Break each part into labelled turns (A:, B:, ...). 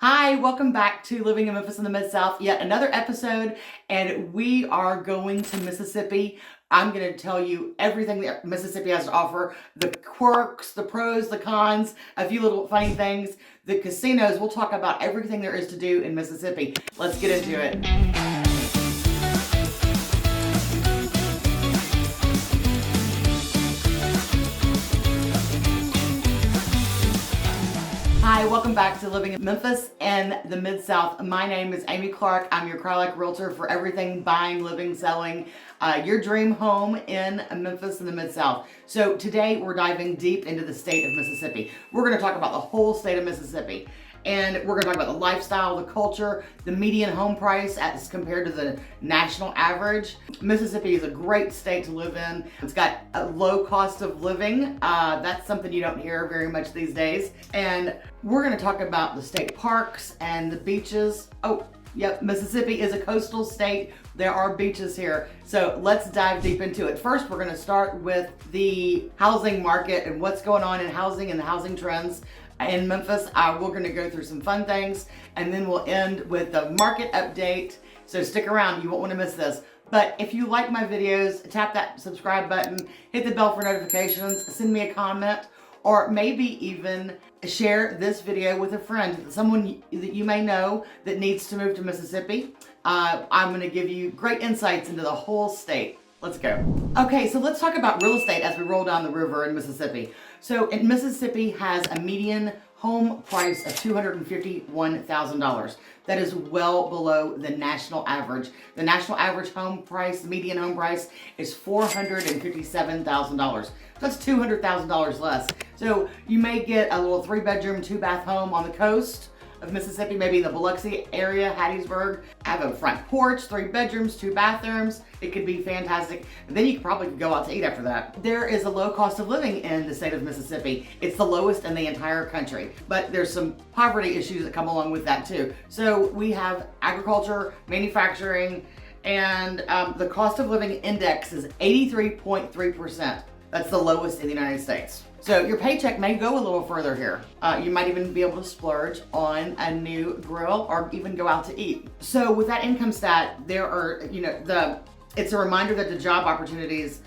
A: Hi, welcome back to Living in Memphis in the Mid-South, yet another episode, and we are going to Mississippi. I'm going to tell you everything that Mississippi has to offer, the quirks, the pros, the cons, a few little funny things, the casinos. We'll talk about everything there is to do in Mississippi. Let's get into it. Hi, welcome back to Living in Memphis and the Mid-South. My name is Amy Clark. I'm your Car-Like Realtor for everything buying, living, selling, your dream home in Memphis and the Mid-South. So today we're diving deep into the state of Mississippi. We're going to talk about the whole state of Mississippi. And we're going to talk about the lifestyle, the culture, the median home price as compared to the national average. Mississippi is a great state to live in. It's got a low cost of living. That's something you don't hear very much these days. And we're going to talk about the state parks and the beaches. Oh, yep, Mississippi is a coastal state. There are beaches here. So let's dive deep into it. First, we're going to start with the housing market and what's going on in housing and the housing trends in Memphis. We're going to go through some fun things, and then we'll end with the market update. So stick around, you won't want to miss this. But if you like my videos, tap that subscribe button, hit the bell for notifications, send me a comment, or maybe even share this video with a friend, someone that you may know that needs to move to Mississippi. I'm going to give you great insights into the whole state. Let's go. Okay, so let's talk about real estate as we roll down the river in Mississippi. So Mississippi has a median home price of $251,000. That is well below the national average. The national average home price, the median home price, is $457,000. That's $200,000 less. So you may get a little 3-bedroom, 2-bath home on the coast of Mississippi, maybe in the Biloxi area, Hattiesburg. Have a front porch, 3 bedrooms, 2 bathrooms. It could be fantastic. And then you could probably go out to eat after that. There is a low cost of living in the state of Mississippi. It's the lowest in the entire country, but there's some poverty issues that come along with that too. So we have agriculture, manufacturing, and the cost of living index is 83.3%. That's the lowest in the United States. So your paycheck may go a little further here. You might even be able to splurge on a new grill or even go out to eat. So with that income stat, there are, it's a reminder that the job opportunities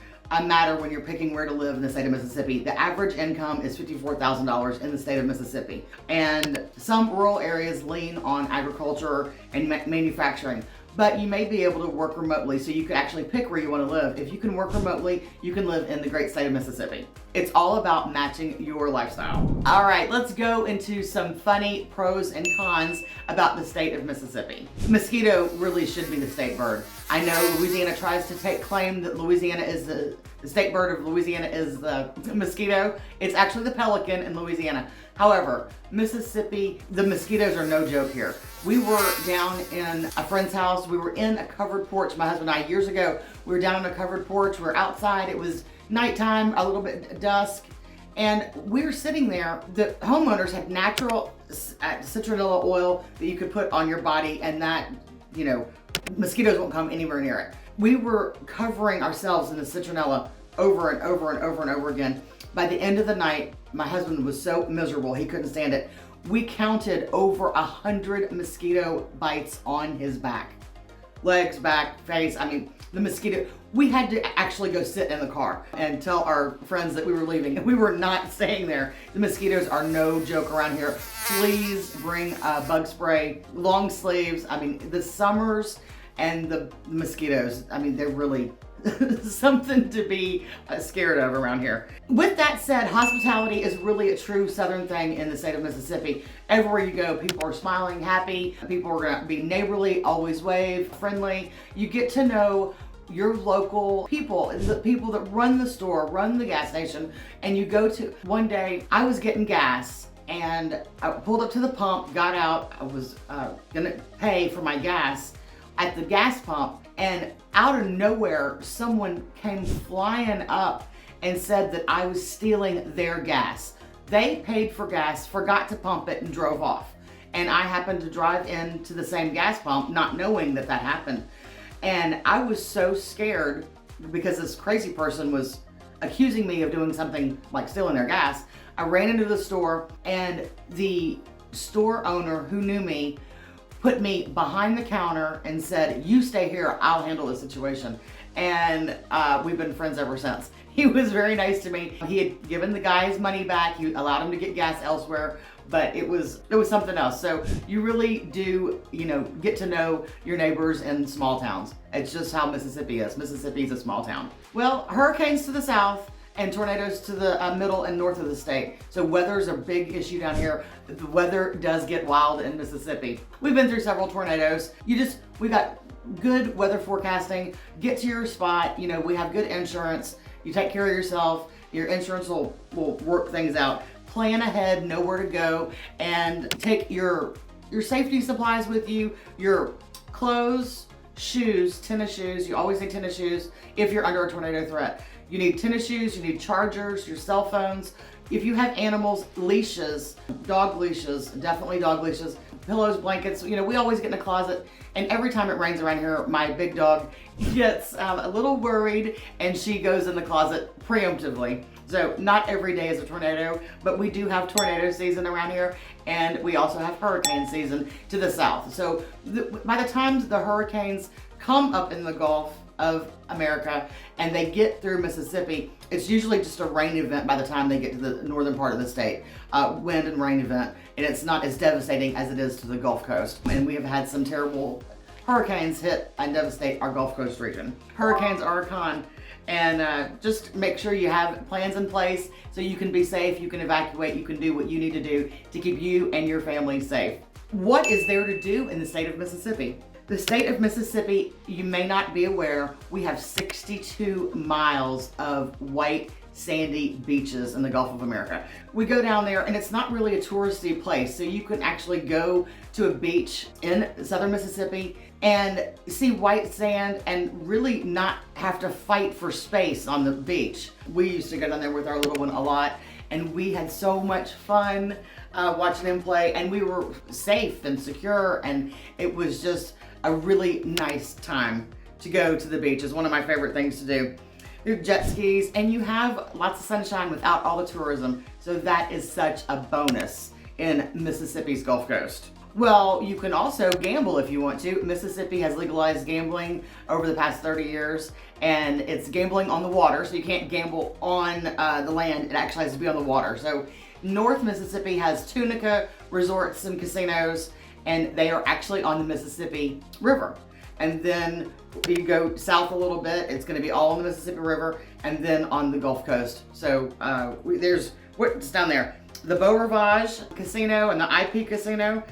A: matter when you're picking where to live in the state of Mississippi. The average income is $54,000 in the state of Mississippi. And some rural areas lean on agriculture and manufacturing. But you may be able to work remotely, so you can actually pick where you want to live. If you can work remotely, you can live in the great state of Mississippi. It's all about matching your lifestyle. All right, let's go into some funny pros and cons about the state of Mississippi. Mosquito really should be the state bird. I know Louisiana tries to take claim that Louisiana is the state bird of Louisiana is the mosquito. It's actually the pelican in Louisiana. However, Mississippi, the mosquitoes are no joke here. We were down in a friend's house. We were in a covered porch, my husband and I, years ago. We were down on a covered porch. We were outside. It was nighttime, a little bit dusk. And we were sitting there. The homeowners had natural citronella oil that you could put on your body, and that, mosquitoes won't come anywhere near it. We were covering ourselves in the citronella over and over and over and over again. By the end of the night, my husband was so miserable, he couldn't stand it. We counted over 100 mosquito bites on his back. Legs, back, face, the mosquito. We had to actually go sit in the car and tell our friends that we were leaving. We were not staying there. The mosquitoes are no joke around here. Please bring bug spray, long sleeves. The summers and the mosquitoes, they're really something to be scared of around here. With that said, hospitality is really a true Southern thing in the state of Mississippi. Everywhere you go, people are smiling, happy. People are going to be neighborly, always wave, friendly. You get to know your local people, the people that run the store, run the gas station, and you go to, one day I was getting gas and I pulled up to the pump, got out, I was gonna pay for my gas at the gas pump, and out of nowhere, someone came flying up and said that I was stealing their gas. They paid for gas, forgot to pump it, and drove off. And I happened to drive into the same gas pump, not knowing that happened. And I was so scared because this crazy person was accusing me of doing something like stealing their gas. I ran into the store, and the store owner who knew me put me behind the counter and said, "You stay here, I'll handle the situation." And we've been friends ever since. He was very nice to me. He had given the guy his money back. He allowed him to get gas elsewhere, but it was something else. So you really do, get to know your neighbors in small towns. It's just how Mississippi is. Mississippi's a small town. Well, hurricanes to the south and tornadoes to the middle and north of the state. So weather's a big issue down here. The weather does get wild in Mississippi. We've been through several tornadoes. We got good weather forecasting. Get to your spot. We have good insurance. You take care of yourself. Your insurance will work things out. Plan ahead, know where to go, and take your safety supplies with you, your clothes, shoes, tennis shoes. You always need tennis shoes if you're under a tornado threat. You need tennis shoes, you need chargers, your cell phones. If you have animals, leashes, dog leashes, definitely dog leashes, pillows, blankets. We always get in a closet, and every time it rains around here, my big dog gets a little worried and she goes in the closet preemptively. So not every day is a tornado, but we do have tornado season around here, and we also have hurricane season to the south. So by the time the hurricanes come up in the Gulf of America and they get through Mississippi, it's usually just a rain event by the time they get to the northern part of the state, wind and rain event, and it's not as devastating as it is to the Gulf Coast. And we have had some terrible hurricanes hit and devastate our Gulf Coast region. Hurricanes are a con, and just make sure you have plans in place so you can be safe, you can evacuate, you can do what you need to do to keep you and your family safe. What is there to do in the state of Mississippi? The state of Mississippi, you may not be aware, we have 62 miles of white sandy beaches in the Gulf of America. We go down there and it's not really a touristy place, so you can actually go to a beach in southern Mississippi and see white sand and really not have to fight for space on the beach. We used to go down there with our little one a lot, and we had so much fun watching him play, and we were safe and secure, and it was just a really nice time to go to the beach. It's one of my favorite things to do. There's jet skis, and you have lots of sunshine without all the tourism, so that is such a bonus in Mississippi's Gulf Coast. Well, you can also gamble if you want to. Mississippi has legalized gambling over the past 30 years, and it's gambling on the water, so you can't gamble on the land. It actually has to be on the water. So North Mississippi has Tunica resorts and casinos, and they are actually on the Mississippi River. And then you go south a little bit, it's gonna be all on the Mississippi River, and then on the Gulf Coast. So there's what's down there. The Beau Rivage Casino and the IP Casino,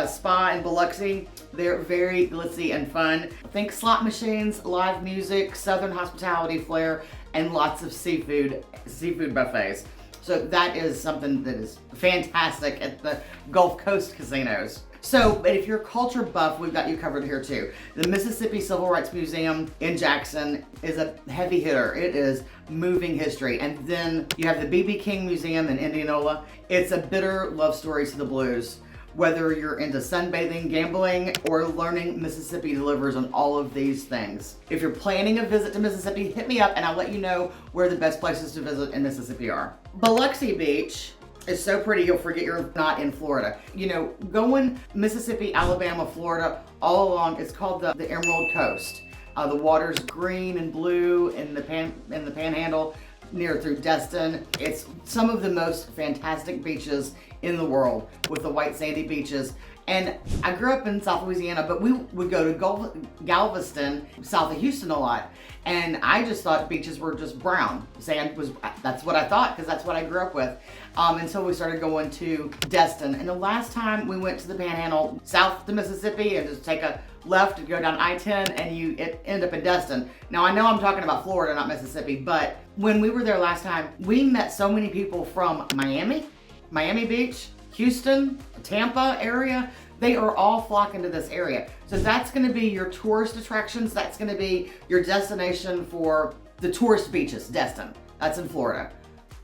A: Spa in Biloxi. They're very glitzy and fun. Think slot machines, live music, southern hospitality flair, and lots of seafood buffets. So that is something that is fantastic at the Gulf Coast casinos. So, but if you're a culture buff, we've got you covered here too. The Mississippi Civil Rights Museum in Jackson is a heavy hitter. It is moving history. And then you have the B.B. King Museum in Indianola. It's a bitter love story to the blues. Whether you're into sunbathing, gambling, or learning, Mississippi delivers on all of these things. If you're planning a visit to Mississippi, hit me up and I'll let you know where the best places to visit in Mississippi are. Biloxi Beach is so pretty you'll forget you're not in Florida. Going Mississippi, Alabama, Florida, all along, it's called the Emerald Coast. The water's green and blue in the Panhandle near through Destin. It's some of the most fantastic beaches in the world with the white sandy beaches. And I grew up in South Louisiana, but we would go to Galveston, south of Houston a lot. And I just thought beaches were just brown. That's what I thought, because that's what I grew up with. Until we started going to Destin. And the last time we went to the Panhandle, south to Mississippi, and just take a left and go down I-10 and you end up in Destin. Now I know I'm talking about Florida, not Mississippi, but when we were there last time, we met so many people from Miami Beach, Houston, Tampa area. They are all flocking to this area. So that's gonna be your tourist attractions. That's gonna be your destination for the tourist beaches, Destin. That's in Florida.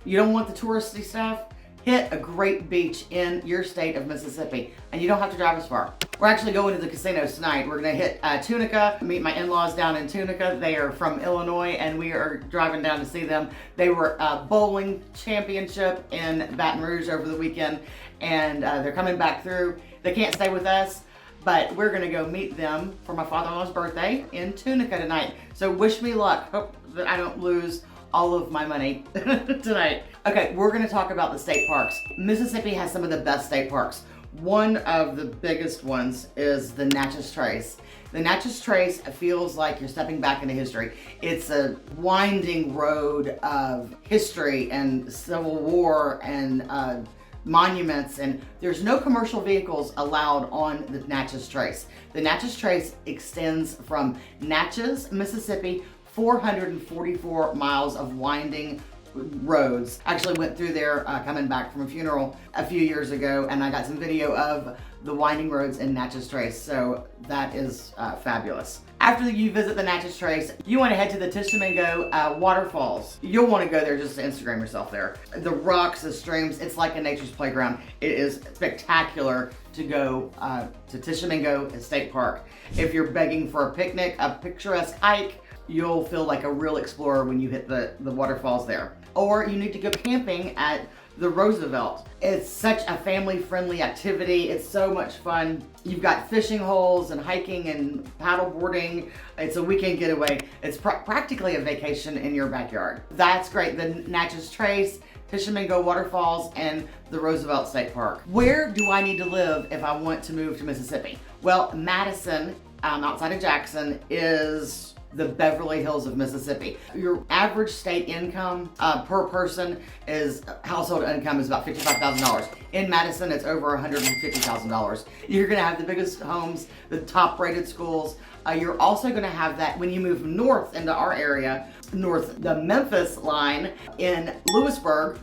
A: You don't want the touristy stuff? Hit a great beach in your state of Mississippi, and you don't have to drive as far. We're actually going to the casinos tonight. We're gonna hit Tunica, meet my in-laws down in Tunica. They are from Illinois, and we are driving down to see them. They were bowling championship in Baton Rouge over the weekend, and they're coming back through. They can't stay with us, but we're gonna go meet them for my father-in-law's birthday in Tunica tonight. So wish me luck. Hope that I don't lose all of my money tonight. Okay, we're gonna talk about the state parks. Mississippi has some of the best state parks. One of the biggest ones is the Natchez Trace. The Natchez Trace feels like you're stepping back into history. It's a winding road of history and Civil War and monuments, and there's no commercial vehicles allowed on the Natchez Trace. The Natchez Trace extends from Natchez, Mississippi, 444 miles of winding roads. Actually went through there coming back from a funeral a few years ago, and I got some video of the winding roads in Natchez Trace, so that is fabulous. After you visit the Natchez Trace, you want to head to the Tishomingo waterfalls. You'll want to go there just to Instagram yourself there. The rocks, the streams, it's like a nature's playground. It is spectacular to go to Tishomingo State Park. If you're begging for a picnic, a picturesque hike, you'll feel like a real explorer when you hit the waterfalls there. Or you need to go camping at the Roosevelt. It's such a family-friendly activity. It's so much fun. You've got fishing holes and hiking and paddle boarding. It's a weekend getaway. It's practically a vacation in your backyard. That's great. The Natchez Trace, Tishomingo Waterfalls, and the Roosevelt State Park. Where do I need to live if I want to move to Mississippi? Well, Madison, outside of Jackson, is the Beverly Hills of Mississippi. Your average state income per person household income is about $55,000. In Madison, it's over $150,000. You're gonna have the biggest homes, the top rated schools. You're also gonna have that when you move north into our area, north the Memphis line in Lewisburg.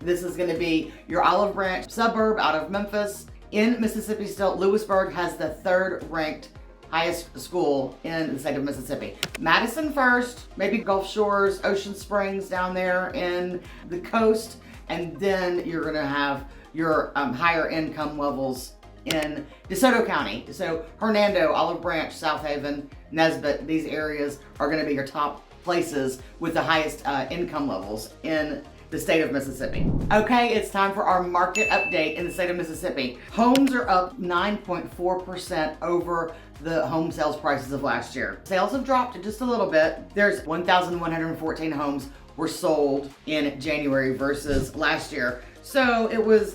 A: This is gonna be your Olive Branch suburb out of Memphis. In Mississippi still, Lewisburg has the 3rd ranked highest school in the state of Mississippi. Madison first, maybe Gulf Shores, Ocean Springs down there in the coast, and then you're gonna have your higher income levels in DeSoto County. So Hernando, Olive Branch, South Haven, Nesbit, these areas are gonna be your top places with the highest income levels in the state of Mississippi. Okay, it's time for our market update in the state of Mississippi. Homes are up 9.4% over the home sales prices of last year. Sales have dropped just a little bit. There's 1,114 homes were sold in January versus last year. So it was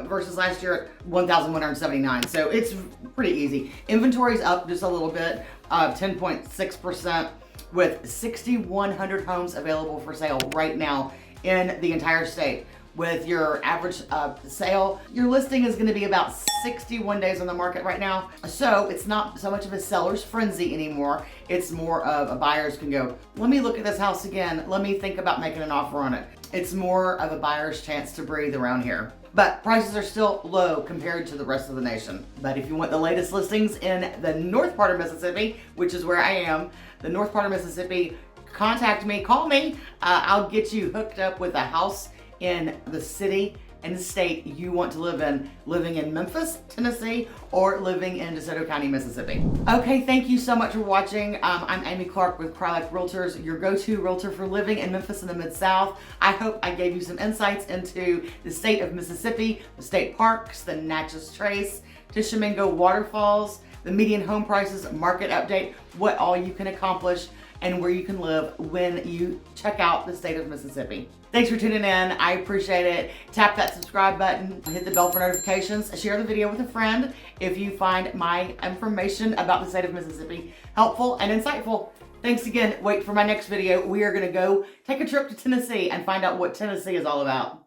A: versus last year at 1,179. So it's pretty easy. Inventory's up just a little bit, 10.6%, with 6,100 homes available for sale right now in the entire state. With your average sale, your listing is going to be about 61 days on the market right now. So it's not so much of a seller's frenzy anymore. It's more of a buyer's can go, let me look at this house again. Let me think about making an offer on it. It's more of a buyer's chance to breathe around here. But prices are still low compared to the rest of the nation. But if you want the latest listings in the north part of Mississippi, which is where I am, the north part of Mississippi, contact me, call me. I'll get you hooked up with a house in the city and the state you want to live in, living in Memphis, Tennessee, or living in DeSoto County, Mississippi. Okay, thank you so much for watching. I'm Amy Clark with Crylak Realtors, your go-to realtor for living in Memphis and the Mid-South. I hope I gave you some insights into the state of Mississippi, the state parks, the Natchez Trace, Tishomingo waterfalls, the median home prices, market update, what all you can accomplish, and where you can live when you check out the state of Mississippi. Thanks for tuning in. I appreciate it. Tap that subscribe button, hit the bell for notifications, share the video with a friend if you find my information about the state of Mississippi helpful and insightful. Thanks again. Wait for my next video. We are going to go take a trip to Tennessee and find out what Tennessee is all about.